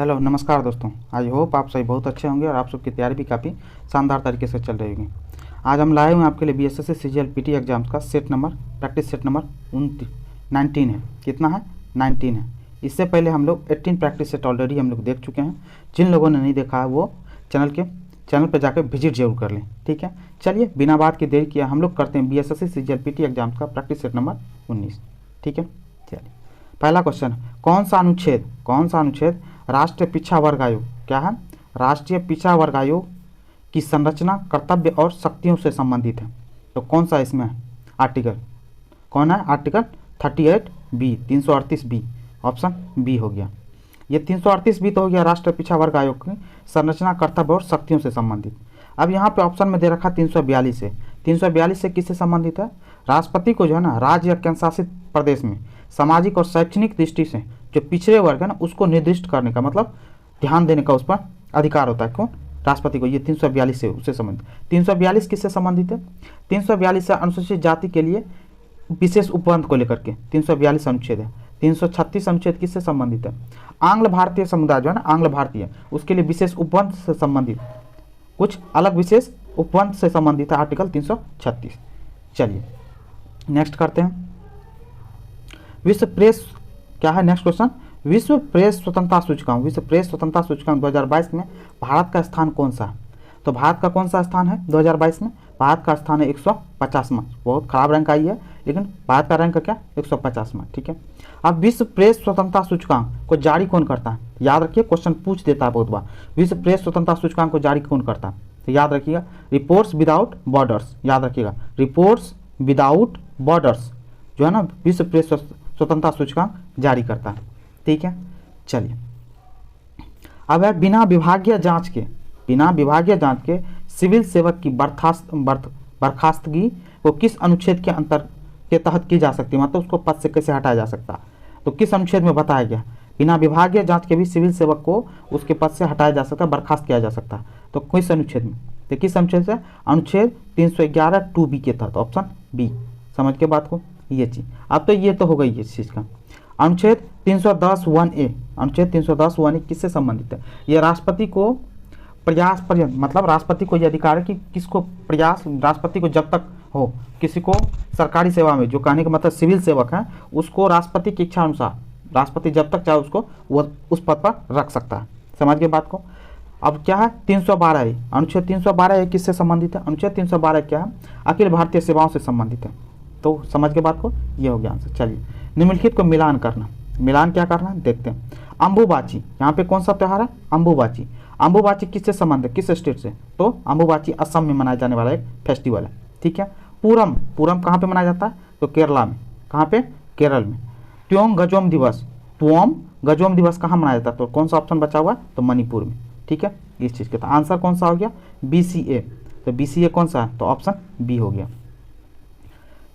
Hello नमस्कार दोस्तों, I hope आप सभी बहुत अच्छे होंगे और आप सबकी तैयारी भी काफ़ी शानदार तरीके से चल रही होगी। आज हम लाए हुए हैं आपके लिए बीएसएससी सीजीएल पीटी एग्जाम्स का set number practice set number 19 है। कितना है? 19 है। इससे पहले हम लोग 18 प्रैक्टिस सेट ऑलरेडी हम लोग देख चुके हैं। जिन लोगों ने नहीं देखा है वो चैनल पर जाकर विजिट जरूर कर लें। ठीक है, चलिए बिना बात की देरी किया हम लोग करते हैं बीएसएससी सीजीएल पीटी एग्जाम्स का प्रैक्टिस सेट नंबर 19। ठीक है, चलिए पहला क्वेश्चन, कौन सा अनुच्छेद राष्ट्रीय पिछड़ा वर्ग आयोग क्या है? राष्ट्रीय पिछड़ा वर्ग आयोग की संरचना, कर्तव्य और शक्तियों से संबंधित है। तो कौन सा इसमें है आर्टिकल? कौन है? Article 38B 338B, option B हो गया। ये 338B तो हो गया राष्ट्रीय पिछड़ा वर्ग आयोग की संरचना, कर्तव्य और शक्तियों से संबंधित। अब यहाँ पे ऑप्शन में दे रखा 342 है। 342 से किससे संबंधित है? राष्ट्रपति को जो है ना राज्य या केंद्र शासित प्रदेश में सामाजिक और शैक्षणिक दृष्टि से जो पिछड़े वर्ग है ना उसको निर्दिष्ट करने का, मतलब ध्यान देने का उस पर अधिकार होता है। कौन? राष्ट्रपति को। ये 342 से उससे संबंधित। 342 किससे संबंधित है? 342 से अनुसूचित जाति के लिए विशेष उपबंध को लेकर के 342 अनुच्छेद है। 336 अनुच्छेद किससे संबंधित है? आंग्ल भारतीय समुदाय जो है ना, आंग्ल भारतीय, उसके लिए विशेष उपबंध से संबंधित, कुछ अलग विशेष उपबंध से संबंधित है आर्टिकल 336। चलिए नेक्स्ट करते हैं। विश्व प्रेस क्या है? नेक्स्ट क्वेश्चन, विश्व प्रेस स्वतंत्रता सूचकांक, विश्व प्रेस स्वतंत्रता सूचकांक 2022 में भारत का स्थान कौन सा है? तो भारत का कौन सा स्थान है 2022 में? भारत का स्थान है 150वां। बहुत खराब रैंक आई है, लेकिन भारत का रैंक क्या? 150वां। ठीक है, अब विश्व प्रेस स्वतंत्रता सूचकांक को जारी कौन करता है? याद रखिए, क्वेश्चन पूछ देता है बहुत बार। विश्व प्रेस स्वतंत्रता सूचकांक को जारी कौन करता है? तो याद रखिएगा, रिपोर्ट्स विदाउट बॉर्डर्स। याद रखिएगा, रिपोर्ट्स विदाउट बॉर्डर्स जो है ना विश्व प्रेस स्वतंत्रता सूचकांक जारी करता है। ठीक है, चलिए अब है बिना विभागीय जांच के सिविल सेवक की बर्खास्तगी को किस अनुच्छेद के अंतर के तहत की जा सकती है, मतलब उसको पद से कैसे हटाया जा सकता है? तो किस अनुच्छेद में बताया गया? बिना विभागीय जांच के भी सिविल सेवक को उसके पद से हटाया जा सकता है, बर्खास्त किया जा सकता है। तो किस अनुच्छेद में? तो किस अनुच्छेद से? अनुच्छेद 311 2B के तहत, ऑप्शन बी। समझ के बात को, ये चीज। अब तो ये तो हो गई इस चीज का। अनुच्छेद 310(1)(a), अनुच्छेद 310(1)(a) किससे संबंधित है? ये राष्ट्रपति को प्रयास पर्यंत, मतलब राष्ट्रपति को यह अधिकार है कि किसको प्रयास, राष्ट्रपति को जब तक हो किसी को सरकारी सेवा में, जो कहने का मतलब सिविल सेवक है, उसको राष्ट्रपति की इच्छा अनुसार राष्ट्रपति जब तक चाहे उसको वो उस पद पर रख सकता है। समझ गए बात को। अब क्या है 312A, अनुच्छेद 312A किससे संबंधित है? अनुच्छेद 312 क्या है? अखिल भारतीय सेवाओं से संबंधित है। तो समझ के बात को, ये हो गया आंसर। चलिए निम्नलिखित को मिलान करना, मिलान क्या करना है देखते हैं। अम्बुबाची, यहाँ पे कौन सा त्यौहार है? अम्बुबाची। अम्बुबाची किससे संबंध है, किस स्टेट से? तो अम्बुबाची असम में मनाया जाने वाला एक फेस्टिवल है। ठीक है, पूरम, पूरम कहाँ पे मनाया जाता है? तो केरला में। कहाँ पे? केरल में। त्योंग गजोम दिवस, त्वोम गजोम दिवस कहाँ मनाया जाता है? तो कौन सा ऑप्शन बचा हुआ है? तो मणिपुर में। ठीक है, इस चीज़ के तो आंसर कौन सा हो गया? BCA। तो BCA कौन सा है? तो ऑप्शन बी हो गया।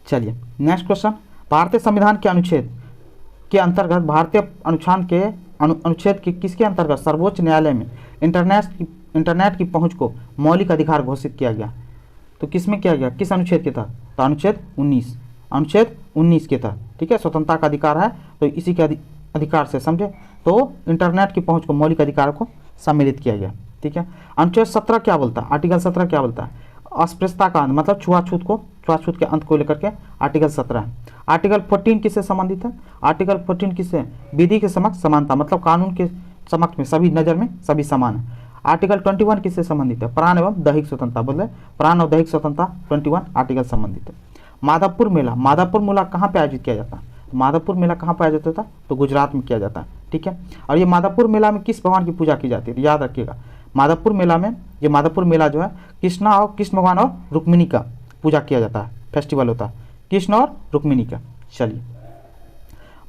चलिए नेक्स्ट क्वेश्चन, भारतीय संविधान के अनुच्छेद के अंतर्गत, भारतीय अनुच्छेद के अनुच्छेद के किसके अंतर्गत सर्वोच्च न्यायालय में इंटरनेट की पहुंच को मौलिक अधिकार घोषित किया गया? तो किस में किया गया, किस अनुच्छेद के तहत? तो अनुच्छेद 19, अनुच्छेद 19 के तहत। ठीक है, स्वतंत्रता का अधिकार है तो इसी के अधिकार से, समझे, तो इंटरनेट की पहुंच को मौलिक अधिकार को सम्मिलित किया गया। ठीक है, अनुच्छेद 17 क्या बोलता है? आर्टिकल 17 क्या बोलता है? अस्पृश्यता का अंत, मतलब छुआछूत के अंत को लेकर के आर्टिकल 17 है। आर्टिकल 14 किससे संबंधित है? आर्टिकल 14 किससे? विधि के समक्ष समानता, मतलब कानून के समक्ष में सभी नज़र में सभी समान है। आर्टिकल 21 किससे संबंधित है? प्राण एवं दैहिक स्वतंत्रता, बोले प्राण और दैहिक स्वतंत्रता 21 आर्टिकल संबंधित है। माधवपुर मेला, माधवपुर मेला कहाँ पे आयोजित किया जाता है? माधवपुर मेला कहाँ पर आयोजित होता है? तो गुजरात में किया जाता है। ठीक है, और ये माधवपुर मेला में किस भगवान की पूजा की जाती है? याद रखिएगा, माधवपुर मेला में, ये माधवपुर मेला जो है कृष्ण भगवान और रुक्मिणी का पूजा किया जाता है, फेस्टिवल होता है कृष्ण और रुक्मिणी का। चलिए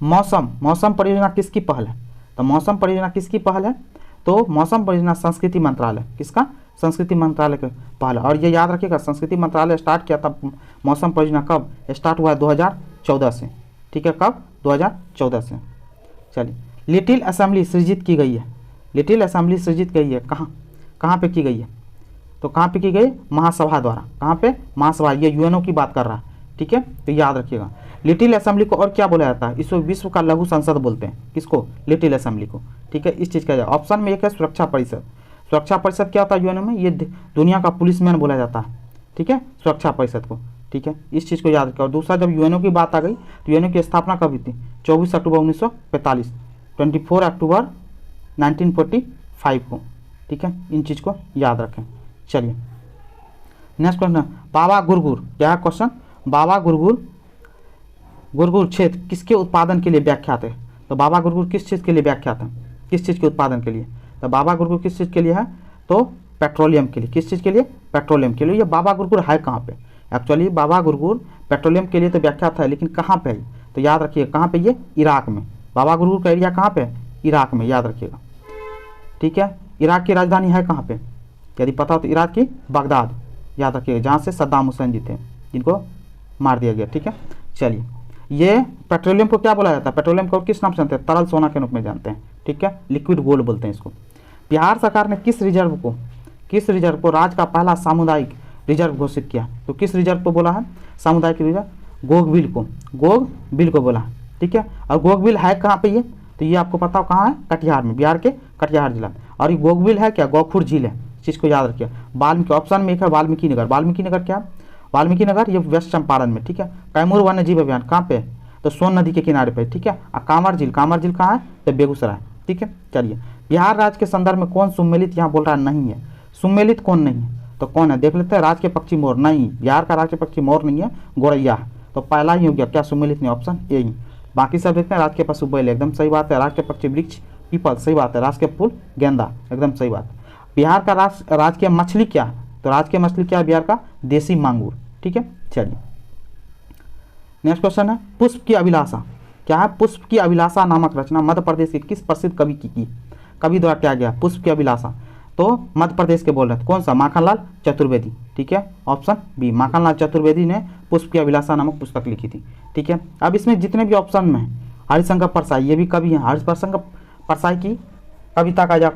मौसम परियोजना किसकी पहल है? तो मौसम परियोजना किसकी पहल है? तो मौसम परियोजना संस्कृति मंत्रालय, किसका? संस्कृति मंत्रालय का पहल। और ये याद रखिएगा, संस्कृति मंत्रालय स्टार्ट किया था मौसम परियोजना कब स्टार्ट हुआ है? 2014 से। ठीक है, कब? 2014 से। चलिए लिटिल असेंबली सृजित की गई है, लिटिल असेंबली सृजित गई है कहाँ पे की गई है? तो कहाँ पे की गई? महासभा द्वारा। कहाँ पे? महासभा। ये यूएनओ की बात कर रहा है, ठीक है, तो याद रखिएगा। लिटिल असेंबली को और क्या बोला जाता है? इसको विश्व का लघु संसद बोलते हैं। किसको? लिटिल असेंबली को। ठीक है, इस चीज़ का ऑप्शन में एक है सुरक्षा परिषद। सुरक्षा परिषद क्या होता है यूएनओ में? ये दुनिया का पुलिसमैन बोला जाता है। ठीक है, सुरक्षा परिषद को। ठीक है, इस चीज़ को याद रखिए। और दूसरा, जब यूएनओ की बात आ गई तो यूएनओ की स्थापना कब हुई थी? 24 अक्टूबर 1945, 24 अक्टूबर 1945 को। ठीक है, इन चीज़ को याद रखें। चलिए नेक्स्ट क्वेश्चन, बाबा गुरगुर। क्या है क्वेश्चन? बाबा गुरगुर क्षेत्र किसके उत्पादन के लिए व्याख्यात है? तो बाबा गुरगुर किस चीज़ के लिए व्याख्यात है? किस चीज़ के उत्पादन के लिए? तो बाबा गुरगुर किस चीज़ के लिए है? तो पेट्रोलियम के लिए। किस चीज़ के लिए? पेट्रोलियम के लिए। ये बाबा गुरगुर है कहाँ पे? एक्चुअली बाबा गुरगुर पेट्रोलियम के लिए तो व्याख्यात है, लेकिन कहाँ पे है? तो याद रखिए कहाँ पे? ये इराक में। बाबा गुरगुर का एरिया कहाँ पे है? इराक में, याद रखिएगा। ठीक है, इराक की राजधानी है कहाँ पे? यदि पता हो तो इराक की बगदाद, याद रखिएगा, जहाँ से सद्दाम हुसैन जी थे, जिनको मार दिया गया। ठीक है, चलिए ये पेट्रोलियम को क्या बोला जाता है? पेट्रोलियम को किस नाम से जानते हैं? तरल सोना के रूप में जानते हैं। ठीक है, लिक्विड गोल्ड बोलते हैं इसको। बिहार सरकार ने किस रिजर्व को राज्य का पहला सामुदायिक रिजर्व घोषित किया? तो किस रिजर्व को बोला है सामुदायिक रिजर्व? गोगबिल को बोला है। ठीक है, और गोगबिल है कहाँ पे? ये तो ये आपको पता हो कहाँ है? कटिहार में, बिहार के कटिहार जिला में। और ये गोगबिल है क्या? गोखुर झील है। चीज़ को याद रखिए। वाल्मीकि ऑप्शन में एक है वाल्मीकि नगर। वाल्मीकि नगर क्या? वाल्मीकि नगर ये वेस्ट चंपारण में। ठीक है, कैमूर वन्य जीव अभियान कहाँ पे? तो सोन नदी के किनारे पे। ठीक है, और कांवर झील कहाँ है? तो बेगूसराय। ठीक है, चलिए बिहार राज्य के संदर्भ में कौन सुमेलित यहाँ बोल रहा नहीं है? सुमेलित कौन नहीं है? तो कौन है देख लेते हैं। राज्य के पक्षी मोर नहीं, बिहार का राज्य पक्षी मोर नहीं है, गोरैया है। तो पहला ही हो गया क्या? सुमेलित नहीं, ऑप्शन ए ही। बाकी सब देखते हैं। राज्य के पशु बैल, एकदम सही बात है। राज्य के पक्षी वृक्ष पीपल, सही बात है। राज्य के फूल गेंदा, एकदम सही बात है। बिहार का राजकीय मछली क्या है? तो राजकीय मछली क्या है बिहार का? देसी मांगूर। ठीक है, चलिए नेक्स्ट क्वेश्चन है, पुष्प की अभिलाषा। क्या है? पुष्प की अभिलाषा नामक रचना मध्य प्रदेश के किस प्रसिद्ध कवि द्वारा किया गया? पुष्प की अभिलाषा तो मध्य प्रदेश के बोल रहे थे। कौन सा? माखनलाल चतुर्वेदी। ठीक है, ऑप्शन बी, माखनलाल चतुर्वेदी ने पुष्प की अभिलाषा नामक पुस्तक लिखी थी। ठीक है, अब इसमें जितने भी ऑप्शन में हरिशंकर परसाई, ये भी कवि हैं। हरिशंकर परसाई की कविता का या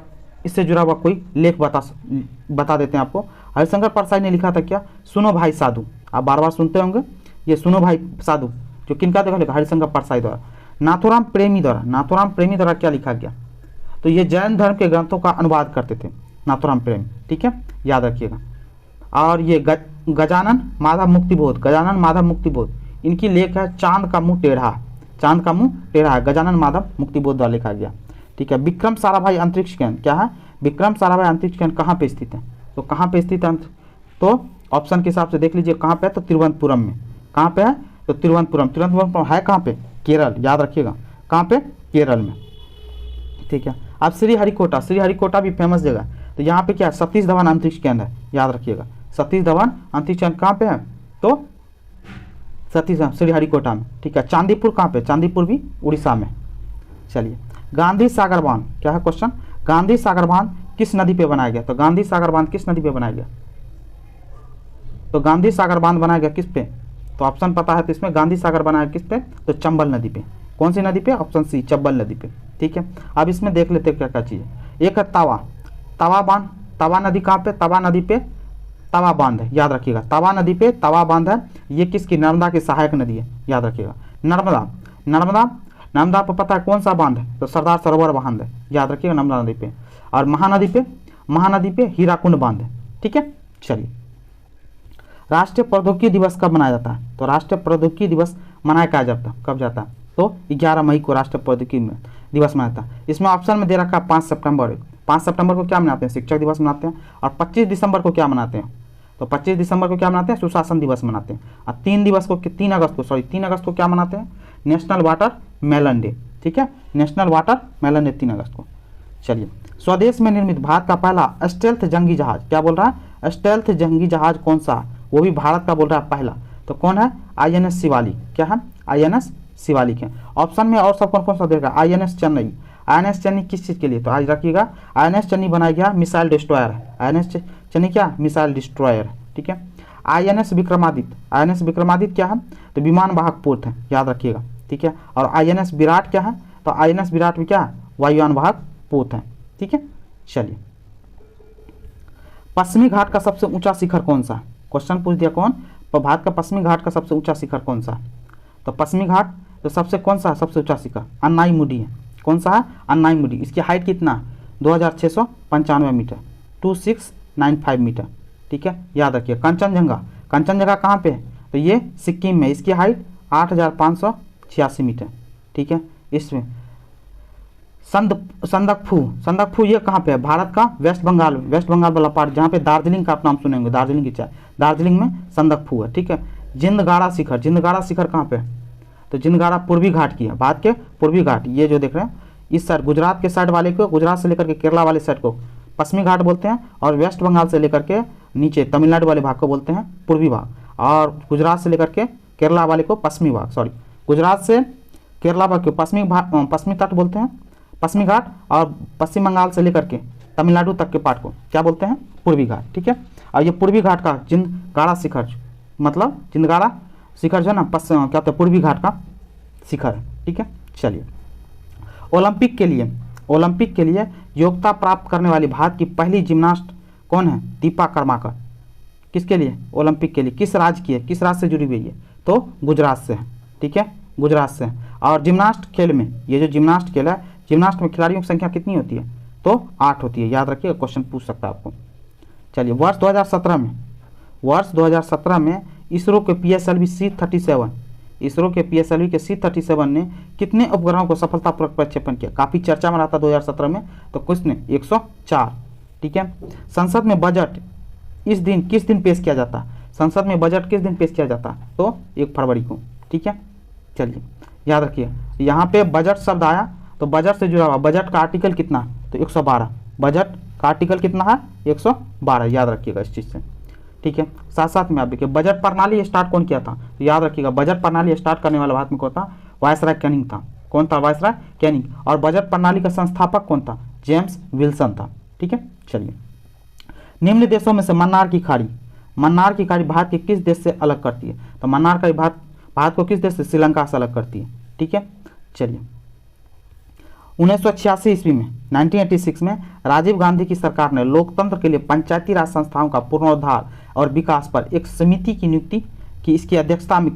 इससे जुड़ा हुआ कोई लेख बता देते हैं आपको। हरिशंकर परसाई ने लिखा था क्या? सुनो भाई साधु। आप बार बार सुनते होंगे ये सुनो भाई साधु, जो किनका देखा? हरिशंकर परसाई द्वारा। नाथुराम प्रेमी द्वारा क्या लिखा गया? तो ये जैन धर्म के ग्रंथों का अनुवाद करते थे नाथुराम प्रेमी। ठीक है, याद रखिएगा। और ये गजानन माधव मुक्तिबोध, इनकी लेख है चांद का मुंह टेढ़ा है। गजानन माधव मुक्तिबोध द्वारा लिखा गया। ठीक है, विक्रम साराभाई अंतरिक्ष केंद्र क्या है? विक्रम साराभाई अंतरिक्ष केंद्र कहाँ पे स्थित है? तो कहाँ पे स्थित है? तो ऑप्शन के हिसाब से देख लीजिए कहाँ पे है? तो तिरुवनंतपुरम में। कहाँ पे है? तो तिरुवनंतपुरम है कहाँ पे? केरल, याद रखिएगा। कहाँ पे? केरल में। ठीक है, अब श्रीहरिकोटा भी फेमस जगह है। तो यहाँ पे क्या है? सतीश धवन अंतरिक्ष केंद्र है, याद रखिएगा। सतीश धवन अंतरिक्ष केंद्र कहाँ पे है? तो श्रीहरिकोटा में। ठीक है, चांदीपुर कहाँ पे? चांदीपुर भी उड़ीसा में। चलिए गांधी सागर बांध क्या है क्वेश्चन? गांधी सागर बांध किस नदी पे बनाया गया? तो गांधी सागर बांध किस नदी पे बनाया गया? तो गांधी सागर बांध बनाया गया किस पे? तो ऑप्शन पता है तो इसमें गांधी सागर बनाया किस पे? तो चंबल नदी पे। कौन सी नदी पे? ऑप्शन सी, चंबल नदी पे। ठीक है, अब इसमें देख लेते हैं क्या क्या चीज़ है। एक है तवा बांध। तवा नदी कहाँ पे? तवा नदी पे तवा बांध है, याद रखिएगा। तवा नदी पे तवा बांध है। ये किसकी? नर्मदा की सहायक नदी है, याद रखिएगा। नर्मदा पर पता है कौन सा बांध है? तो सरदार सरोवर बांध है, याद रखिएगा, नर्मदा नदी पे। और महानदी पे हीराकुंड बांध है। ठीक है, चलिए राष्ट्रीय प्रौद्योगिकी दिवस कब मनाया जाता है? तो राष्ट्रीय प्रौद्योगिकी दिवस मनाया कब जाता है? तो 11 मई को राष्ट्रीय प्रौद्योगिकी दिवस मनाता है। इसमें ऑप्शन में दे रखा है 5 सितंबर। 5 सितंबर को क्या मनाते हैं? शिक्षक दिवस मनाते हैं। और 25 दिसंबर को क्या मनाते हैं? तो 25 दिसंबर को क्या मनाते हैं? सुशासन दिवस मनाते हैं। और 3 अगस्त को क्या मनाते हैं? National watermelon day. ठीक है, नेशनल वाटर मेलन डे 3 अगस्त को। चलिए स्वदेश में निर्मित भारत का पहला स्टेल्थ जंगी जहाज, क्या बोल रहा है? स्टेल्थ जंगी जहाज कौन सा? वो भी भारत का बोल रहा है पहला। तो कौन है? INS शिवालिक। क्या है? INS शिवालिक है। ऑप्शन में और सब कौन सा देगा? INS चेन्नई। INS चेन्नई किस चीज़ के लिए? तो आज रखिएगा INS चेन्नई बनाया गया मिसाइल डिस्ट्रॉयर है। INS चेन्नई क्या? मिसाइल डिस्ट्रॉयर है। ठीक है, INS विक्रमादित्य क्या है? तो विमान वाहक पोत है, याद रखिएगा। ठीक है, और INS विराट क्या है? तो INS विराट भी क्या? वायुयान वाहक पोत है। ठीक है, चलिए पश्चिमी घाट का सबसे ऊंचा शिखर कौन सा? क्वेश्चन पूछ दिया कौन? भारत का पश्चिमी घाट का सबसे ऊंचा शिखर कौन सा है? तो पश्चिमी घाट तो सबसे कौन सा सबसे ऊंचा शिखर अन्नाईमुडी है। कौन सा है? अन्नाईमुडी। इसकी हाइट कितना है? 2695 मीटर, 2695 मीटर। ठीक है, याद रखिए। कंचनजंगा, कंचनजंगा कहाँ पे है? तो ये सिक्किम में, इसकी हाइट 8586 मीटर। ठीक है, इसमें संदकफू, संदकफू ये कहाँ पे है? भारत का वेस्ट बंगाल, वेस्ट बंगाल वाला पार्ट जहाँ पे दार्जिलिंग का आप नाम सुने होंगे, दार्जिलिंग की चाय, दार्जिलिंग में संदकफू है। ठीक है, जिंदगाड़ा शिखर, जिंदगाड़ा शिखर कहाँ पे है? तो जिंदगाड़ा पूर्वी घाट की है, भारत के पूर्वी घाट, ये जो देख रहे हैं इस साइड, गुजरात के साइड वाले को, गुजरात से लेकर के केरला वाले साइड को पश्चिमी घाट बोलते हैं, और वेस्ट बंगाल से लेकर के नीचे तमिलनाडु वाले भाग को बोलते हैं पूर्वी भाग, और गुजरात से लेकर के केरला वाले को पश्चिमी भाग, सॉरी गुजरात से केरला भाग को पश्चिमी भाग, पश्चिमी तट बोलते हैं पश्चिमी घाट, और पश्चिम बंगाल से लेकर के तमिलनाडु तक के पार्ट को क्या बोलते हैं? पूर्वी घाट। ठीक है, और ये पूर्वी घाट का जिंदगाड़ा शिखर, मतलब जिंदगाड़ा शिखर जो है ना क्या होता है? पूर्वी घाट का शिखर है। ठीक है, चलिए ओलंपिक के लिए, ओलंपिक के लिए योग्यता प्राप्त करने वाली भारत की पहली जिम्नास्ट कौन है? दीपा कर्माकर। किसके लिए? ओलंपिक के लिए। किस राज्य की है? किस राज्य से जुड़ी हुई है? तो गुजरात से है। ठीक है, गुजरात से है। और जिम्नास्ट खेल में, ये जो जिम्नास्ट खेल है, जिम्नास्ट में खिलाड़ियों की संख्या कितनी होती है? तो 8 होती है। याद रखिएगा, क्वेश्चन पूछ सकता है आपको। चलिए वर्ष 2017 में, वर्ष 2017 में इसरो के PSLV C-37, इसरो के PSLV के C-37 ने कितने उपग्रहों को सफलतापूर्वक प्रक्षेपण किया? काफ़ी चर्चा में रहा था 2017 में, तो किसने? 104। ठीक है, संसद में बजट इस दिन किस दिन पेश किया जाता है? संसद में बजट किस दिन पेश किया जाता है? तो 1 फरवरी को। ठीक है, चलिए याद रखिए, यहाँ पे बजट शब्द आया तो बजट से जुड़ा हुआ, बजट का आर्टिकल कितना? तो 112। बजट का आर्टिकल कितना है? 112। याद रखिएगा इस चीज़ से। ठीक है, साथ साथ में आप देखिए बजट प्रणाली स्टार्ट कौन किया था? तो याद रखिएगा, बजट प्रणाली स्टार्ट करने वाला भारत में कौन था? वायसराय कैनिंग था। कौन था? Viceroy Canning. और बजट प्रणाली का संस्थापक कौन था? जेम्स विल्सन था। ठीक है, चलिए निम्न देशों में से मन्नार की खाड़ी, मन्नार की खाड़ी भारत के किस देश से अलग करती है? तो मन्नार का भारत को किस देश से? श्रीलंका से अलग करती है। ठीक है, चलिए 1986 ईस्वी में, 1986 में राजीव गांधी की सरकार ने लोकतंत्र के लिए पंचायती राज संस्थाओं का पुनरुद्धार और विकास पर एक समिति की नियुक्ति की। इसकी अध्यक्षता में,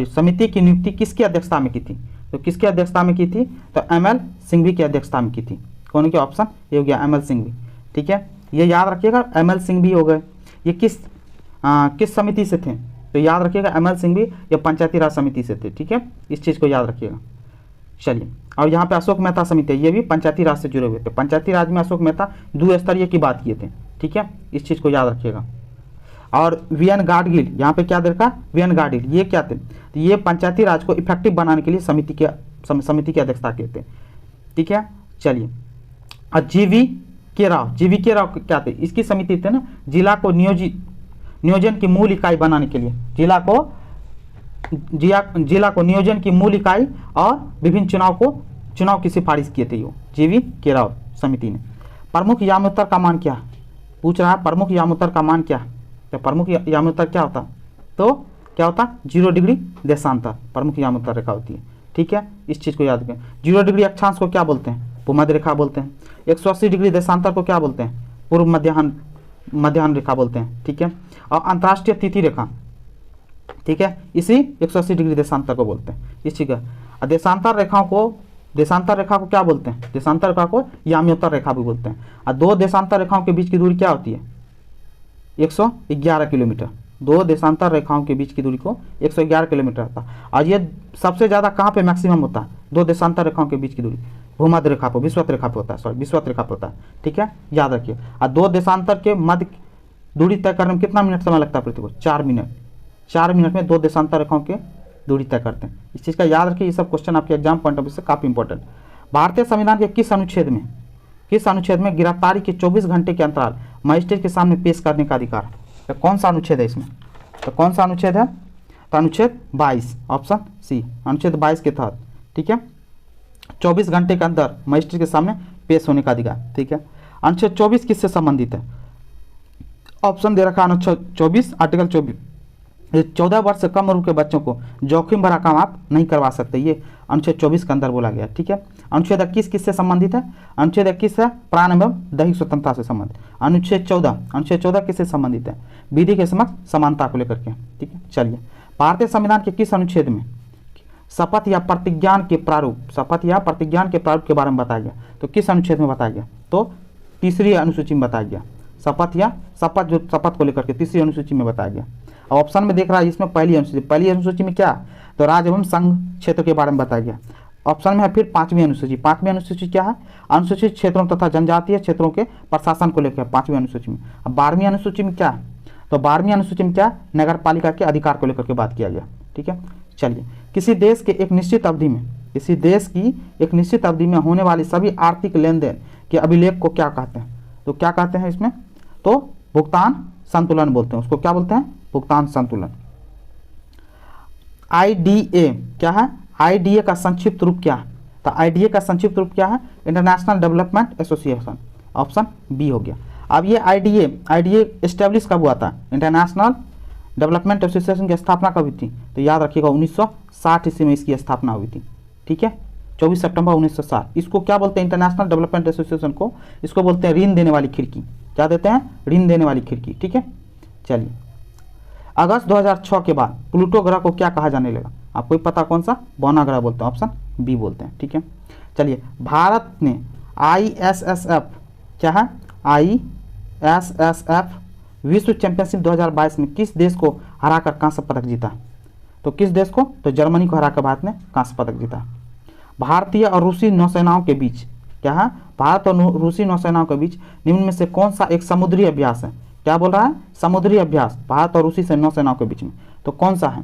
समिति की नियुक्ति किसकी अध्यक्षता में की थी? तो किसकी अध्यक्षता में की थी? तो ML सिंघवी की अध्यक्षता में की थी। कौन के? ऑप्शन ये हो गया ML सिंघवी। ठीक है, ये याद रखिएगा, ML सिंघवी हो गए। ये किस समिति से थे? तो याद रखिएगा ML सिंघवी ये पंचायती राज समिति से थे। ठीक है, इस चीज़ को याद रखिएगा। चलिए, और यहाँ पे अशोक मेहता समिति, ये भी पंचायती राज से जुड़े हुए थे। पंचायती राज में अशोक मेहता द्विस्तरीय की बात किए थे। ठीक है, इस चीज़ को याद रखिएगा। और VN गाडगिल, यहाँ पे क्या देखा? VN गाडगिल, ये क्या थे? तो ये पंचायती राज को इफेक्टिव बनाने के लिए समिति की अध्यक्षता किए थे। ठीक है, चलिए और GV के राव क्या थे? इसकी समिति थे ना, जिला को नियोजन की मूल इकाई बनाने के लिए, जिला को नियोजन की मूल इकाई और विभिन्न चुनाव की सिफारिश किए थे यो GV के राव समिति ने। प्रमुख यामोत्तर का मान क्या? पूछ रहा है प्रमुख यामोत्तर का मान क्या? तो प्रमुख यामोत्तर क्या होता? तो क्या होता? 0 डिग्री देशांतर प्रमुख यामोत्तर रेखा होती है। ठीक है, इस चीज़ को याद रखें। 0 डिग्री अक्षांश को क्या बोलते हैं? भूमध्य रेखा बोलते हैं। 180 डिग्री देशांतर को क्या बोलते हैं? पूर्व मध्याह्न रेखा बोलते हैं। ठीक है, और अंतर्राष्ट्रीय तिथि रेखा, ठीक है, इसी 180 डिग्री देशांतर को बोलते हैं। इस चीज़ का देशांतर रेखा को क्या बोलते हैं? देशांतर रेखा को याम्योत्तर रेखा भी बोलते हैं। और 2 देशांतर रेखाओं के बीच की दूरी क्या होती है? 111 किलोमीटर। 2 देशांतर रेखाओं के बीच की दूरी को 111 किलोमीटर होता है। और ये सबसे ज़्यादा कहाँ पे मैक्सिमम होता है? 2 देशांतर रेखाओं के बीच की दूरी भूमध्य रेखा पर, विषुवत रेखा पर होता है, सॉरी विषुवत रेखा पर होता है। ठीक है, याद रखिए। और 2 देशांतर के मध्य दूरी तय करने में कितना मिनट समय लगता है पृथ्वी को? 4 मिनट। 4 मिनट में 2 देशांतर रेखाओं के दूरी तय करते हैं। इस चीज़ का याद रखिए, ये सब क्वेश्चन आपके एग्जाम पॉइंट ऑफ व्यू से काफ़ी इंपॉर्टेंट। भारतीय संविधान के किस अनुच्छेद में गिरफ्तारी के 24 घंटे के अंतराल मजिस्ट्रेट के सामने पेश करने का अधिकार है? तो कौन सा अनुच्छेद है इसमें? तो कौन सा अनुच्छेद है? तो अनुच्छेद 22, ऑप्शन सी, अनुच्छेद 22 के तहत। ठीक है, 24 घंटे के अंदर मजिस्ट्रेट के सामने पेश होने का अधिकार। ठीक है, अनुच्छेद 24 किससे संबंधित है? ऑप्शन दे रखा अनुच्छेद 24, आर्टिकल 24, 14 वर्ष से कम उम्र के बच्चों को जोखिम भरा काम आप नहीं करवा सकते। ये अनुच्छेद 24 के अंदर बोला गया। ठीक है, अनुच्छेद 21 किससे संबंधित है? अनुच्छेद 21 है प्राण एवं दैहिक स्वतंत्रता से संबंधित। अनुच्छेद 14 किससे संबंधित है? विधि के समक्ष समानता को लेकर के। ठीक है, चलिए भारतीय संविधान के किस अनुच्छेद में शपथ या प्रतिज्ञान के प्रारूप के बारे में बताया गया? तो किस अनुच्छेद में बताया गया? तो तीसरी अनुसूची में बताया गया। शपथ को लेकर के तीसरी अनुसूची में बताया गया। अब ऑप्शन में देख रहा है इसमें पहली अनुसूची में क्या? तो राज्य एवं संघ क्षेत्र के बारे में बताया गया। ऑप्शन में है फिर पांचवी अनुसूची क्या है? अनुसूचित क्षेत्रों तथा जनजातीय क्षेत्रों के प्रशासन को लेकर पांचवी अनुसूची में। अब 12वीं अनुसूची में क्या है? तो 12वीं अनुसूची में क्या? नगर पालिका के अधिकार को लेकर के बात किया गया। ठीक है, चलिए किसी देश की एक निश्चित अवधि में होने वाली सभी आर्थिक लेन देन के अभिलेख को क्या कहते हैं? तो क्या कहते हैं इसमें? तो भुगतान संतुलन बोलते हैं उसको। क्या बोलते हैं? भुगतान संतुलन। IDA क्या है? IDA का संक्षिप्त रूप क्या है? तो IDA का संक्षिप्त रूप क्या है? International development association. Option B हो गया। अब ये IDA एस्टेब्लिश कब हुआ था? इंटरनेशनल डेवलपमेंट एसोसिएशन की स्थापना कब हुई थी? तो याद रखिएगा 1960 ईस्वी में इसकी स्थापना हुई थी। ठीक है, 24 सितंबर 1960। इसको क्या बोलते हैं? इंटरनेशनल डेवलपमेंट एसोसिएशन को इसको बोलते हैं ऋण देने वाली खिड़की। क्या देते हैं? ऋण देने वाली खिड़की। ठीक है, चलिए अगस्त 2006 के बाद प्लूटो ग्रह को क्या कहा जाने लगा? आपको पता कौन सा? बौना ग्रह बोलते हैं। ऑप्शन बी बोलते हैं। ठीक है, चलिए भारत ने ISSF क्या है? ISSF विश्व चैंपियनशिप 2022 में किस देश को हराकर कांस्य पदक जीता? तो किस देश को? तो जर्मनी को हराकर भारत ने कांस्य पदक जीता। भारतीय और रूसी नौसेनाओं के बीच क्या है? भारत और रूसी नौसेनाओं के बीच निम्न में से कौन सा एक समुद्री अभ्यास है? क्या बोल रहा है? समुद्री अभ्यास भारत और रूसी नौसेनाओं के बीच में। तो कौन सा है?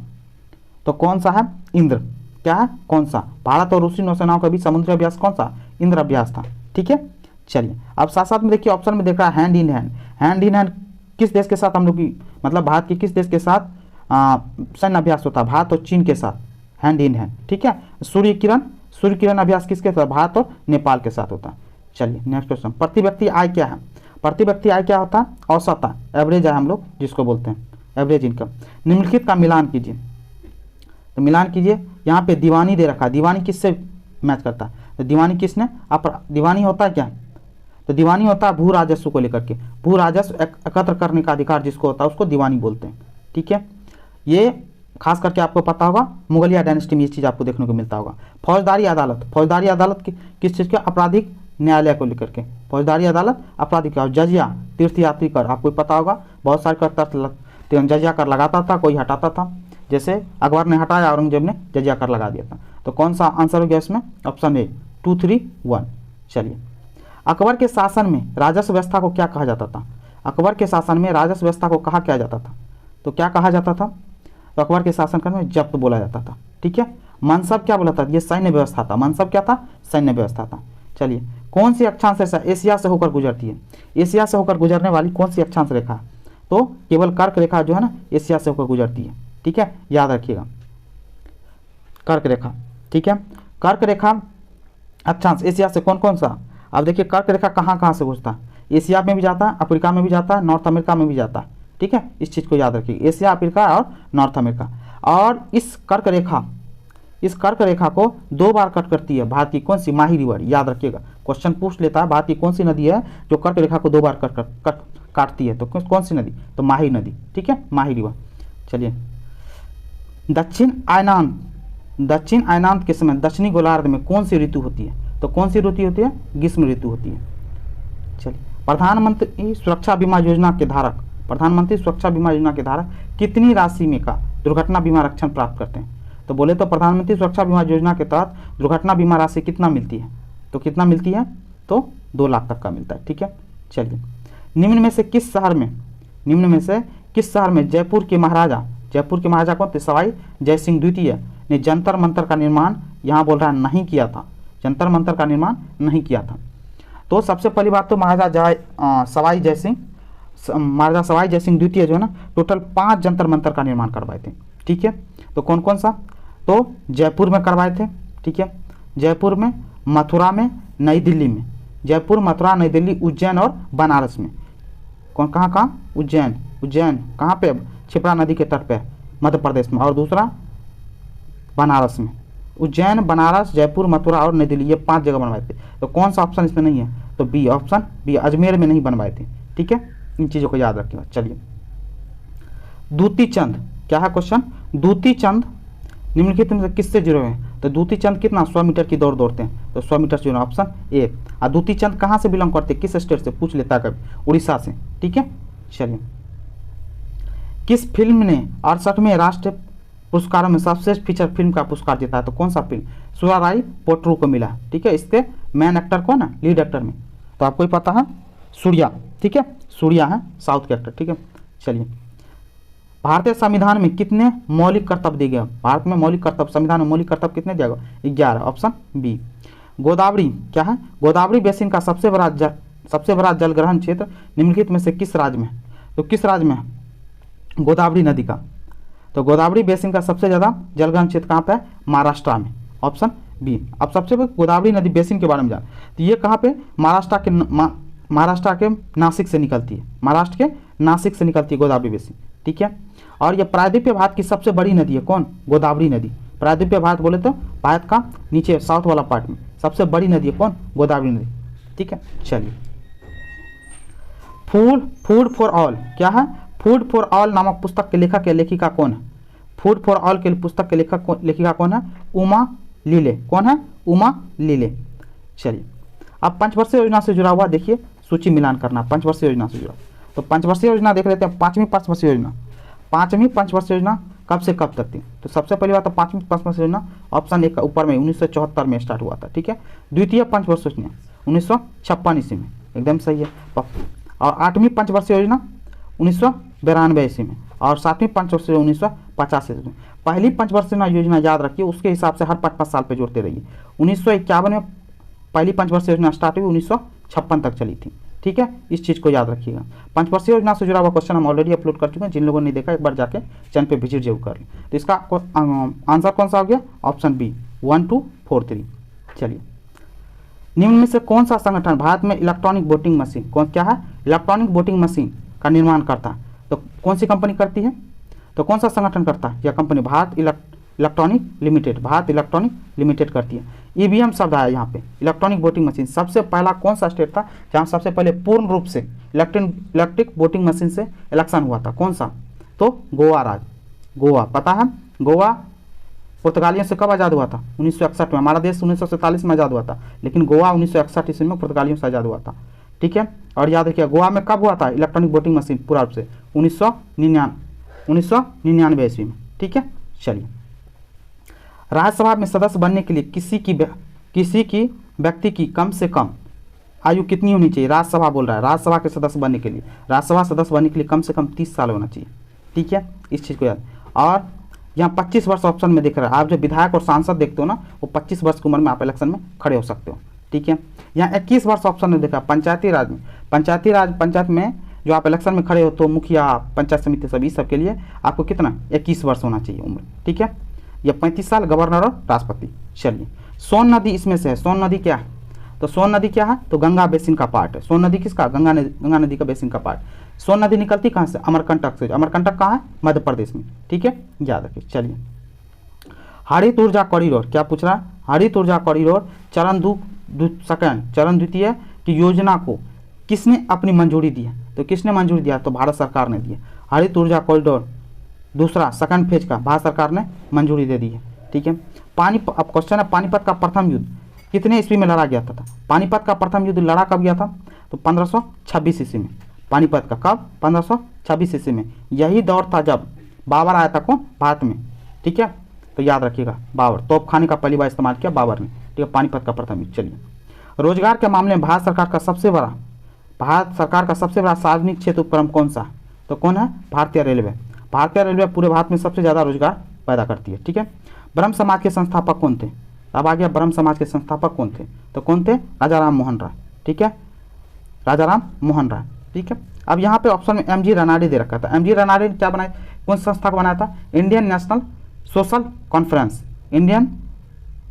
तो कौन सा है? इंद्र। क्या है? कौन सा? भारत और रूसी नौसेनाओं के बीच समुद्री अभ्यास कौन सा? इंद्र अभ्यास था। ठीक है, चलिए अब साथ साथ में देखिए ऑप्शन में देख रहा है हैंड इन हैंड किस देश के साथ हम लोग की, मतलब भारत के किस देश के साथ सैन्य अभ्यास होता है? भारत और चीन के साथ हैंड इन हैंड। ठीक है, सूर्य किरण अभ्यास किसके साथ? भारत और नेपाल के साथ होता है। चलिए नेक्स्ट क्वेश्चन, प्रति व्यक्ति आय क्या है? प्रति व्यक्ति आय क्या होता है? औसत आय, एवरेज आय हम लोग जिसको बोलते हैं, एवरेज इनकम। निम्नलिखित का मिलान कीजिए। तो मिलान कीजिए, यहाँ पे दीवानी दे रखा है। दीवानी किससे मैच करता है? तो दीवानी किसने? दीवानी होता है क्या? तो दीवानी होता है भू राजस्व को लेकर के। भू राजस्व एकत्र करने का अधिकार जिसको होता है उसको दीवानी बोलते हैं। ठीक है, ये खास करके आपको पता होगा मुगलिया डायनेस्टी में ये चीज़ आपको देखने को मिलता होगा। फौजदारी अदालत किस चीज़ के? आपराधिक न्यायालय को लेकर के। फौजदारी अदालत आपराधिक। और जजिया तीर्थयात्री कर, आपको पता होगा बहुत सारे कर जजिया कर लगाता था, कोई हटाता था। जैसे अकबर ने हटाया, औरंगजेब ने जजिया कर लगा दिया था। तो कौन सा आंसर हो गया इसमें? Option A 2, 3, 1। चलिए अकबर के शासन में राजस्व व्यवस्था को क्या कहा जाता था? अकबर के शासन में राजस्व व्यवस्था को कहा क्या जाता था? तो क्या कहा जाता था? तो अकबर के शासनकाल में जब्त बोला जाता था। ठीक है, मनसब क्या बोला था? ये सैन्य व्यवस्था था। मनसब क्या था? सैन्य व्यवस्था था। चलिए कौन सी अक्षांश रेखा एशिया से होकर गुजरती है? एशिया से होकर गुजरने वाली कौन सी अक्षांश रेखा? तो केवल कर्क रेखा जो है ना एशिया से होकर गुजरती है। ठीक है, याद रखिएगा कर्क रेखा। ठीक है, कर्क रेखा अक्षांश एशिया से कौन कौन सा? अब देखिए कर्क रेखा कहाँ कहाँ से गुजरता है? एशिया में भी जाता है, अफ्रीका में भी जाता है, नॉर्थ अमेरिका में भी जाता है। ठीक है, इस चीज़ को याद रखिए, एशिया, अफ्रीका और नॉर्थ अमेरिका। और इस कर्क रेखा को 2 बार कट करती है भारत की कौन सी? माही रिवर। याद रखिएगा, क्वेश्चन पूछ लेता है भारत की कौन सी नदी है जो कर्क रेखा को 2 बार काटती है? तो कौन सी नदी? तो माही नदी। ठीक है, माही रिवर। चलिए दक्षिण अयनांत के समय दक्षिणी गोलार्ध में कौन सी ऋतु होती है? तो कौन सी ऋतु होती है? ग्रीष्म ऋतु होती है। चलिए प्रधानमंत्री सुरक्षा बीमा योजना के धारक कितनी राशि में का दुर्घटना बीमा रक्षण प्राप्त करते हैं? तो बोले तो प्रधानमंत्री सुरक्षा बीमा योजना के तहत दुर्घटना बीमा राशि कितना मिलती है? तो कितना मिलती है? तो 2 लाख तक का मिलता है। ठीक है, चलिए निम्न में से किस शहर में जयपुर के महाराजा कौन थे? सवाई जय सिंह द्वितीय ने जंतर मंतर का निर्माण, यहाँ बोल रहा है नहीं किया था, जंतर मंतर का निर्माण नहीं किया था। तो सबसे पहली बात तो महाराजा सवाई जय सिंह द्वितीय जो है ना टोटल 5 जंतर मंतर का निर्माण करवाए थे। ठीक है, तो कौन कौन सा? तो जयपुर में करवाए थे। ठीक है, जयपुर में, मथुरा में, नई दिल्ली में। जयपुर, मथुरा, नई दिल्ली, उज्जैन और बनारस में। कहाँ? उज्जैन कहाँ पे? क्षिप्रा नदी के तट पे मध्य प्रदेश में। और दूसरा बनारस में। उज्जैन, बनारस, जयपुर, मथुरा और नई दिल्ली, ये 5 जगह बनवाए थे। तो कौन सा ऑप्शन इसमें नहीं है? तो बी, ऑप्शन बी, अजमेर में नहीं बनवाए थे। ठीक है, इन चीज़ों को याद रखिएगा। चलिए, दूती चंद, क्या है क्वेश्चन? दूती चंद निम्नलिखित में से किससे जुड़े हुए हैं? तो दूती चंद कितना 100 मीटर की दौड़ दौड़ते हैं, तो 100 मीटर से जुड़े, ऑप्शन ए। और दूती चंद कहाँ से बिलोंग करते हैं, किस स्टेट से, पूछ लेता है कभी, उड़ीसा से। ठीक है, चलिए, किस फिल्म ने 68वें राष्ट्रीय पुरस्कारों में सर्वश्रेष्ठ फीचर फिल्म का पुरस्कार जीता है? तो कौन सा फिल्म? सुराराई पोट्रू को मिला। ठीक है, इसके मेन एक्टर कौन है, लीड एक्टर में? तो आपको ही पता है, सूर्या। ठीक है, सूर्या है साउथ के एक्टर। ठीक है, चलिए, भारतीय संविधान में कितने मौलिक कर्तव्य दिए गए? भारत में मौलिक कर्तव्य, संविधान में मौलिक कर्तव्य कितने दिया गया? 11, ऑप्शन बी। गोदावरी, क्या है? गोदावरी बेसिन का सबसे बड़ा जलग्रहण क्षेत्र निम्नलिखित में से किस राज्य में? तो किस राज्य में गोदावरी नदी का? तो गोदावरी बेसिन का सबसे ज़्यादा जलग्रहण क्षेत्र कहाँ पे है? महाराष्ट्र में, ऑप्शन बी। अब सबसे पहले गोदावरी नदी बेसिन के बारे में जान, तो ये कहाँ पे? महाराष्ट्र के नासिक से निकलती है, महाराष्ट्र के नासिक से निकलती है गोदावरी बेसिन। ठीक है, और ये प्रायद्वीपीय भारत की सबसे बड़ी नदी है, कौन? गोदावरी नदी। प्रायद्वीपीय भारत बोले तो भारत का नीचे साउथ वाला पार्ट में सबसे बड़ी नदी है, कौन? गोदावरी नदी। ठीक है, चलिए, फूड फॉर ऑल, क्या है? फूड फॉर ऑल नामक पुस्तक के लेखक या लेखिका कौन है? फूड फॉर ऑल के पुस्तक के लेखिका कौन है? उमा लीले। कौन है? उमा लीले। चलिए, अब पंचवर्षीय योजना से जुड़ा हुआ देखिए, सूची मिलान करना पंचवर्षीय योजना से जुड़ा। तो पंचवर्षीय योजना देख लेते हैं। पाँचवीं पंचवर्षीय योजना कब से कब तक थी? तो सबसे पहली बात तो पाँचवीं पंचवर्षीय योजना ऑप्शन ए का ऊपर में 1974 में स्टार्ट हुआ था। ठीक है, द्वितीय पंचवर्षीय योजना 1956 ईस्वी में, एकदम सही है। और 8वीं पंचवर्षीय योजना 1992 ईस्वी में, और 7वीं पंचवर्षीय 1950 ईस्वी में। पहली पंचवर्षीय योजना याद रखिए, उसके हिसाब से हर 5-5 साल पे जोड़ते रहिए। 1951 में पहली पंचवर्षीय योजना स्टार्ट हुई, 1956 तक चली थी। ठीक है, इस चीज़ को याद रखिएगा। पंचवर्षीय योजना से जुड़ा हुआ क्वेश्चन हम ऑलरेडी अपलोड कर चुके हैं, जिन लोगों ने नहीं देखा एक बार जाके चैनल पे विजिट जरूर कर लें। तो इसका आंसर कौन सा हो गया? Option B, 1, 2, 4, 3। चलिए, निम्न में से कौन सा संगठन भारत में इलेक्ट्रॉनिक वोटिंग मशीन, कौन क्या है? इलेक्ट्रॉनिक वोटिंग मशीन का निर्माण करता है? तो कौन सी कंपनी करती है? तो कौन सा संगठन करता है? यह कंपनी भारत इलेक्ट्रॉनिक लिमिटेड करती है। ईवीएम शब्द आया यहाँ पे, इलेक्ट्रॉनिक वोटिंग मशीन। सबसे पहला कौन सा स्टेट था जहाँ सबसे पहले पूर्ण रूप से इलेक्ट्रिक वोटिंग मशीन से इलेक्शन हुआ था? कौन सा? तो गोवा राज्य, गोवा। पता है, गोवा पुर्तगालियों से कब आज़ाद हुआ था? 1961 में। हमारा देश 1947 में आज़ाद हुआ था, लेकिन गोवा 1961 ईस्वी में पुर्तगालियों से आज़ाद हुआ था। ठीक है, और याद रखिए गोवा में कब हुआ था इलेक्ट्रॉनिक वोटिंग मशीन पूरा रूप से? 1999 ईस्वी में। ठीक है, चलिए, राज्यसभा में सदस्य बनने के लिए किसी की व्यक्ति की कम से कम आयु कितनी होनी चाहिए? राज्यसभा बोल रहा है, राज्यसभा के सदस्य बनने के लिए, राज्यसभा सदस्य बनने के लिए कम से कम 30 साल होना चाहिए। ठीक है, इस चीज़ को याद। और यहाँ 25 वर्ष ऑप्शन में दिख रहा है। आप जो विधायक और सांसद देखते हो ना, वो 25 वर्ष की उम्र में आप इलेक्शन में खड़े हो सकते हो। ठीक है, यहाँ 21 वर्ष ऑप्शन में देखा। पंचायती राज में, पंचायत में जो आप इलेक्शन में खड़े हो तो मुखिया, पंचायत समिति, सभी सबके लिए आपको कितना 21 वर्ष होना चाहिए उम्र। ठीक है, या 35 साल गवर्नर और राष्ट्रपति। चलिए, सोन नदी इसमें से है। सोन नदी क्या है? तो सोन नदी क्या है? तो गंगा बेसिन का पार्ट है। सोन नदी किसका? गंगा नदी का बेसिन का पार्ट। सोन नदी निकलती कहाँ से? अमरकंटक से। अमरकंटक कहाँ है? मध्य प्रदेश में। ठीक है, याद रखिए। चलिए, हरित ऊर्जा कॉरिडोर, क्या पूछ रहा है? हरित ऊर्जा कॉरिडोर चरण द्वितीय की योजना को किसने अपनी मंजूरी दी है? तो किसने मंजूरी दिया? तो भारत सरकार ने दी है। हरित ऊर्जा कॉरिडोर दूसरा सेकंड फेज का भारत सरकार ने मंजूरी दे दी है। ठीक है, अब क्वेश्चन है, पानीपत का प्रथम युद्ध कितने ईस्वी में लड़ा गया था? पानीपत का प्रथम युद्ध लड़ा कब गया था? तो 1526 ईस्वी में। पानीपत का कब? 1526 ईस्वी में। यही दौर था जब बाबर आया था, कौन? भारत में। ठीक है, तो याद रखिएगा, बाबर तोपखाने का पहली बार इस्तेमाल किया बाबर ने। ठीक है, पानीपत का प्रथम युद्ध। चलिए, रोजगार के मामले में भारत सरकार का सबसे बड़ा सार्वजनिक क्षेत्र उपक्रम कौन सा? तो कौन है? भारतीय रेलवे। भारतीय रेलवे पूरे भारत में सबसे ज़्यादा रोजगार पैदा करती है। ठीक है, ब्रह्म समाज के संस्थापक कौन थे? अब आ गया, ब्रह्म समाज के संस्थापक कौन थे? तो कौन थे? राजा राम मोहन राय। ठीक है, राजा राम मोहन राय। ठीक है, अब यहाँ पे ऑप्शन में एमजी रनाडे दे रखा था। एमजी रनाडे ने क्या बनाया? कौन संस्था को बनाया था? Indian national social conference. Indian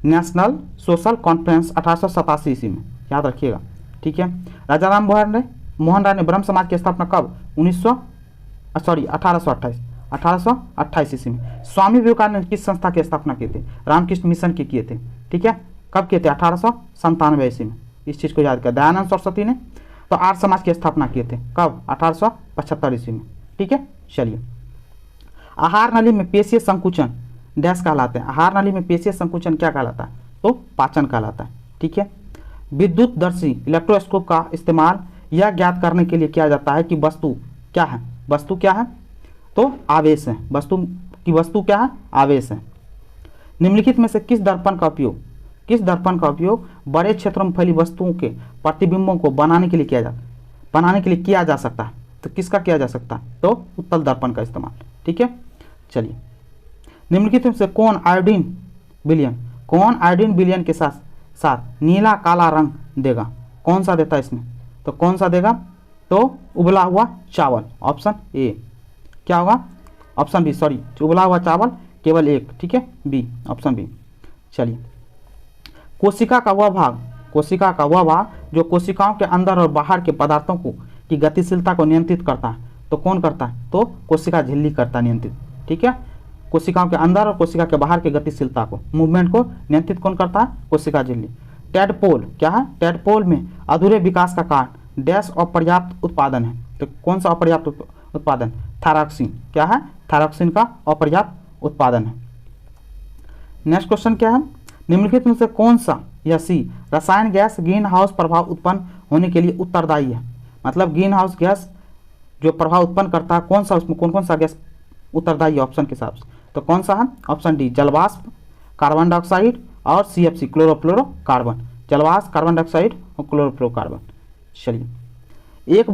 national social conference 1887 ईस्वी में, याद रखिएगा। ठीक है, राजा राम मोहन राय ने ब्रह्म समाज की स्थापना कब? 1828 1828 ईस्वी में। स्वामी विवेकानंद किस संस्था की स्थापना किए थे? रामकृष्ण मिशन के किए थे। ठीक है, कब किए थे? 1897 ईस्वी में। इस चीज़ को याद कर। दयानंद सरस्वती ने तो आर्य समाज की स्थापना किए थे, कब? 1875 ईस्वी में। ठीक है, चलिए। आहार नली में पेशीय संकुचन डैश कहलाते हैं। आहार नली में पेशीय संकुचन क्या कहलाता है? तो पाचन कहलाता है। ठीक है, विद्युतदर्शी इलेक्ट्रोस्कोप का इस्तेमाल यह ज्ञात करने के लिए किया जाता है कि वस्तु क्या है? वस्तु क्या है? तो आवेश है। वस्तु क्या है? आवेश है। निम्नलिखित में से किस दर्पण का उपयोग बड़े क्षेत्रों में फैली वस्तुओं के प्रतिबिंबों को बनाने के लिए किया जा सकता है? तो किसका किया जा सकता है? तो उत्तल दर्पण का इस्तेमाल। ठीक है, चलिए। निम्नलिखित में से कौन आयोडीन विलयन के साथ नीला काला रंग देगा? कौन सा देता है इसमें? तो कौन सा देगा? तो उबला हुआ चावल, ऑप्शन ए। क्या होगा? ऑप्शन बी, सॉरी, उबला हुआ चावल केवल एक। ठीक है, बी, ऑप्शन बी। चलिए। कोशिका का वह भाग जो कोशिकाओं के अंदर और बाहर के पदार्थों की गतिशीलता को नियंत्रित करता है, तो कौन करता है? तो कोशिका झिल्ली करता है नियंत्रित। ठीक है, कोशिकाओं के अंदर और कोशिका के बाहर की गतिशीलता को, मूवमेंट को नियंत्रित कौन करता है? कोशिका झिल्ली। टेडपोल क्या है? टेडपोल में अधूरे विकास का कारण डैश अपर्याप्त उत्पादन है। तो कौन सा अपर्याप्त उत्पादन? थायरॉक्सिन। क्या है? थायरॉक्सिन का अपर्याप्त उत्पादन है। नेक्स्ट क्वेश्चन क्या है? निम्नलिखित में से कौन सा या सी रसायन गैस ग्रीन हाउस प्रभाव उत्पन्न होने के लिए उत्तरदायी है? मतलब ग्रीन हाउस गैस जो प्रभाव उत्पन्न करता है, कौन सा, उसमें कौन कौन सा गैस उत्तरदायी है ऑप्शन के हिसाब से? तो कौन सा है? ऑप्शन डी, जलवाष्प, कार्बन डाइऑक्साइड और CFC, क्लोरोफ्लोरोकार्बन। जलवाष्प, कार्बन डाइऑक्साइड और क्लोरोफ्लोरोकार्बन। चलिए। एक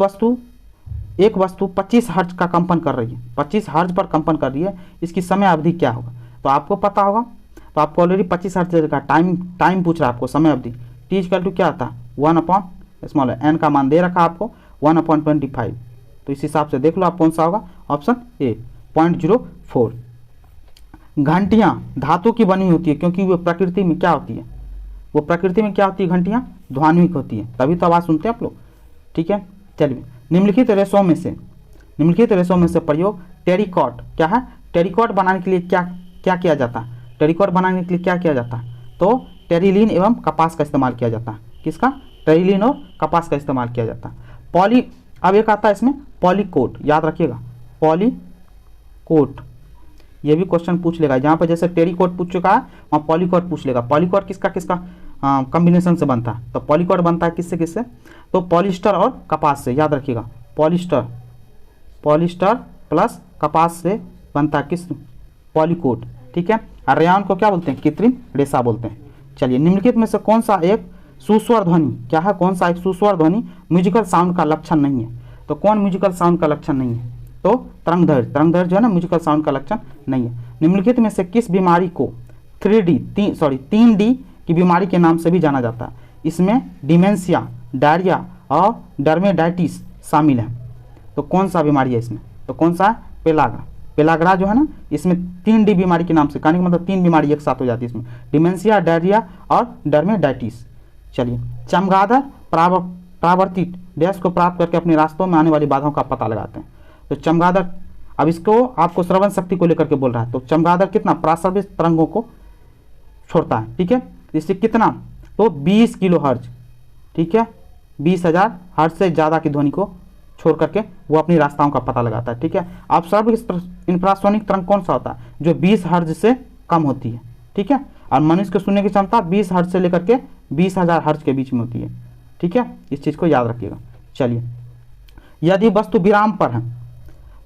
वस्तु 25 हर्ट्ज का कंपन कर रही है, 25 हर्ट्ज पर कंपन कर रही है, इसकी समय अवधि क्या होगा? तो आपको पता होगा, तो आपको ऑलरेडी 25 हर्ट्ज का टाइम पूछ रहा है आपको, समय अवधि। T क्या आता है? 1/n का मान दे रखा आपको 1/25। तो इस हिसाब से देख लो आप कौन सा होगा, ऑप्शन ए 0.04। घंटियाँ धातु की बनी होती है क्योंकि वो प्रकृति में क्या होती है? घंटियाँ ध्वनिक होती है, तभी तो आवाज़ सुनते हैं आप लोग। ठीक है, चलिए। निम्नलिखित रेशों में से प्रयोग टेरिकॉट क्या है? टेरिकॉट बनाने के लिए क्या किया जाता है? टेरिकॉट बनाने के लिए क्या किया जाता है? तो टेरिलीन एवं कपास का इस्तेमाल किया जाता है। किसका? टेरिलीन और कपास का इस्तेमाल किया जाता है। अब एक आता है इसमें पॉलीकोट, याद रखिएगा, पॉलीकोट। ये भी क्वेश्चन पूछ लेगा, जहाँ पर जैसे टेरिकॉट पूछ चुका है वहाँ पॉलीकोट पूछ लेगा। पॉलीकोट किसका कॉम्बिनेशन से बनता है? तो पॉलीकोट बनता है किससे? तो पॉलिस्टर और कपास से, याद रखिएगा, पॉलिस्टर प्लस कपास से बनता है किस? पॉलीकोट। ठीक है, और रेयॉन को क्या बोलते हैं? कृत्रिम रेशा बोलते हैं। चलिए। निम्नलिखित में से कौन सा एक सुस्वर ध्वनि क्या है? कौन सा एक सुस्वर ध्वनि म्यूजिकल साउंड का लक्षण नहीं है? तो कौन म्यूजिकल साउंड का लक्षण नहीं है? तो तरंगधैर्य जो है ना, म्यूजिकल साउंड का लक्षण नहीं है। निम्नलिखित में से किस बीमारी को 3D की बीमारी के नाम से भी जाना जाता है? इसमें डिमेंशिया, डायरिया और डर्मेडाइटिस शामिल है। तो कौन सा बीमारी है इसमें? तो कौन सा? पेलाग्रा जो है ना, इसमें 3D बीमारी के नाम से, कहने का मतलब 3 बीमारी एक साथ हो जाती है इसमें, डिमेंशिया, डायरिया और डर्मेडाइटिस। चलिए। चमगादड़ प्रावर्तित डैश को प्राप्त करके अपने रास्तों में आने वाली बाधाओं का पता लगाते हैं। तो चमगादड़, अब इसको आपको श्रवण शक्ति को लेकर के बोल रहा है। तो चमगादड़ कितना प्रासर्विक तरंगों को छोड़ता है? ठीक है, इससे कितना? तो 20 किलो हर्ज। ठीक है, 20,000 हर्ज से ज़्यादा की ध्वनि को छोड़ करके वो अपनी रास्ताओं का पता लगाता है। ठीक है, अब सर्वोत्कृष्ट इंफ्रासोनिक तरंग कौन सा होता है? जो 20 हर्ज से कम होती है। ठीक है, और मनुष्य को सुनने की क्षमता 20 हर्ज से लेकर के 20,000 हर्ज के बीच में होती है। ठीक है, इस चीज़ को याद रखिएगा। चलिए। यदि वस्तु विराम पर है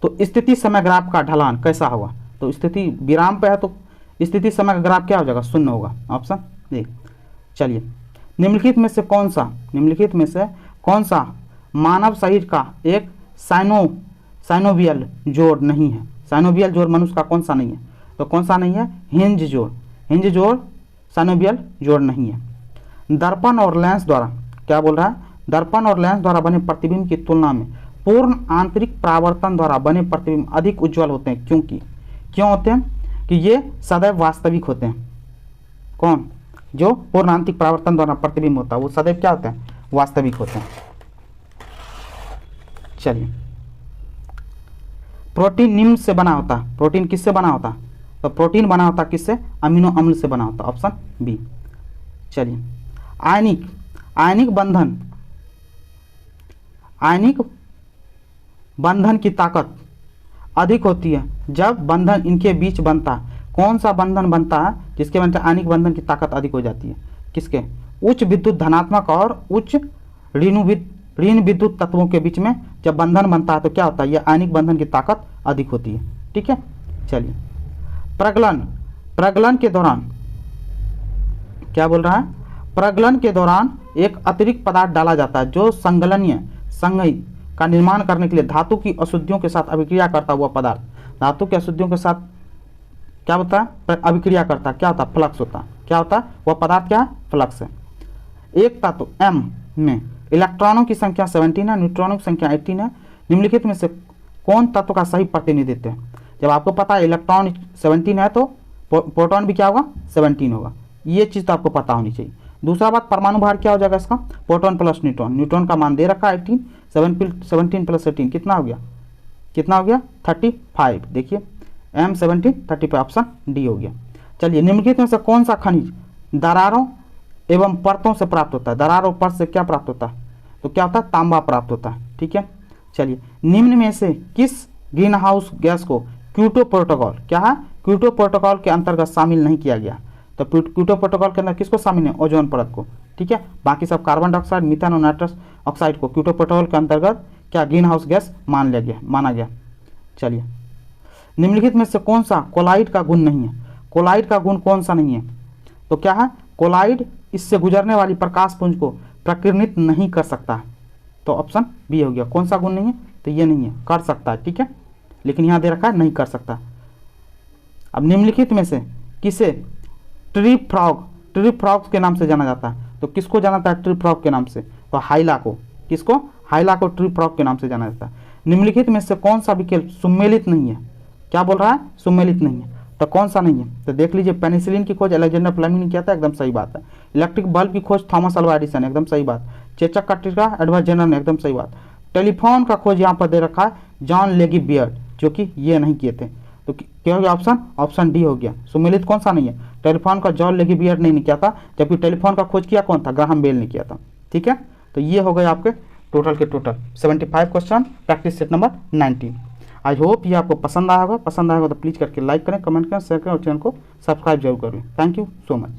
तो स्थिति समय ग्राफ का ढलान कैसा होगा? तो स्थिति विराम पर है तो स्थिति समय ग्राफ क्या हो जाएगा? 0 होगा, ऑप्शन ए। चलिए। निम्नलिखित में से कौन सा मानव शरीर का एक साइनोवियल जोड़ नहीं है? साइनोवियल जोड़ मनुष्य का कौन सा नहीं है? तो कौन सा नहीं है? हिंज जोड़ साइनोवियल जोड़ नहीं है। दर्पण और लेंस द्वारा, क्या बोल रहा है? दर्पण और लेंस द्वारा बने प्रतिबिंब की तुलना में पूर्ण आंतरिक परावर्तन द्वारा बने प्रतिबिंब अधिक उज्ज्वल होते हैं। क्यों होते हैं? कि ये सदैव वास्तविक होते हैं। कौन? जो पूर्ण आंतरिक परावर्तन द्वारा प्रतिबिंब होता है वो सदैव क्या होते हैं? वास्तविक होते हैं। चलिए। प्रोटीन निम्न से बना होता है। प्रोटीन किससे बना होता है? तो प्रोटीन बना होता किससे? अमीनो अम्ल से बना होता, ऑप्शन बी। चलिए, आयनिक बंधन की ताकत अधिक होती है जब बंधन इनके बीच बनता है। कौन सा बंधन बनता है जिसके बनते आयनिक बंधन की ताकत अधिक हो जाती है? किसके? उच्च विद्युत धनात्मक और उच्च ऋण विद्युत तत्वों के बीच में जब बंधन बनता है तो क्या होता है? यह आयनिक बंधन की ताकत अधिक होती है। ठीक है, चलिए, प्रगलन के दौरान क्या बोल रहा है? प्रगलन के दौरान एक अतिरिक्त पदार्थ डाला जाता है जो संगलनीय संघित का निर्माण करने के लिए धातु की अशुद्धियों के साथ अभिक्रिया करता हुआ पदार्थ, धातु की अशुद्धियों के साथ क्या होता है? अभिक्रिया करता है। क्या होता है? फ्लक्स होता है। क्या होता है? वह पदार्थ क्या है? फ्लक्स है। एक तत्व M में इलेक्ट्रॉनों की संख्या 17 है, न्यूट्रॉनों की संख्या 18 है। निम्नलिखित में से कौन तत्व का सही प्रतिनिधित्व है? जब आपको पता है इलेक्ट्रॉन 17 है तो प्रोटॉन भी क्या होगा? 17 होगा। ये चीज़ तो आपको पता होनी चाहिए। दूसरा बात, परमाणु भार क्या हो जाएगा इसका? Proton plus neutron. न्यूट्रॉन का मान दे रखा है 18, 17 प्लस 18 कितना हो गया? 35। देखिए M17 35, ऑप्शन डी हो गया। चलिए, निम्नलिखित में से कौन सा खनिज दरारों एवं परतों से प्राप्त होता है? दरार और परत से क्या प्राप्त होता है? तो क्या होता है? तांबा प्राप्त होता है। ठीक है, चलिए, निम्न में से किस ग्रीन हाउस गैस को क्योटो प्रोटोकॉल क्या है? क्योटो प्रोटोकॉल के अंतर्गत शामिल नहीं किया गया? तो क्योटो प्रोटोकॉल के अंदर किसको शामिल है? ओजोन परत को। ठीक है, बाकी सब कार्बन डाइऑक्साइड, मीथेन और नाइट्रस ऑक्साइड को क्योटो प्रोटोकॉल के अंतर्गत क्या ग्रीन हाउस गैस माना गया। चलिए, निम्नलिखित में से कौन सा कोलाइड का गुण नहीं है? कोलाइड का गुण कौन सा नहीं है? तो क्या है? कोलाइड इससे गुजरने वाली प्रकाश पुंज को प्रकीर्णित नहीं कर सकता। तो ऑप्शन बी हो गया। कौन सा गुण नहीं है? तो ये नहीं है, कर सकता है। ठीक है, लेकिन यहाँ दे रखा है नहीं कर सकता। अब निम्नलिखित में से किसे ट्री फ्रॉग के नाम से जाना जाता है? तो किसको जाना जाता है ट्री फ्रॉग के नाम से? तो हाइला को। किसको? हाइला को ट्री फ्रॉग के नाम से जाना जाता है। निम्नलिखित में से कौन सा विकल्प सुमेलित नहीं है? क्या बोल रहा है? सुमेलित नहीं है। तो कौन सा नहीं है? तो देख लीजिए, पेनिसिलिन की खोज अलेक्जेंडर फ्लेमिंग ने किया था, एकदम सही बात है। इलेक्ट्रिक बल्ब की खोज थॉमस अल्वा एडिसन, एकदम सही बात। चेचक का टीका एडवर्ड जेनर ने, एकदम सही बात। टेलीफोन का खोज यहाँ पर दे रखा है जॉन लेगी बियर्ड, जो कि ये नहीं किए थे। तो क्या हो गया ऑप्शन? ऑप्शन डी हो गया। सुमेलित कौन सा नहीं है? टेलीफोन का जॉन लेगी बियर्ड नहीं किया था, जबकि टेलीफोन का खोज किया कौन था? ग्राहम बेल ने किया था। ठीक है, तो ये हो गए आपके टोटल के total 75 question, practice set number 19। I hope ये आपको पसंद आया होगा। पसंद आएगा तो प्लीज़ करके लाइक करें, कमेंट करें, शेयर करें और चैनल को सब्सक्राइब जरूर करें। Thank you so much.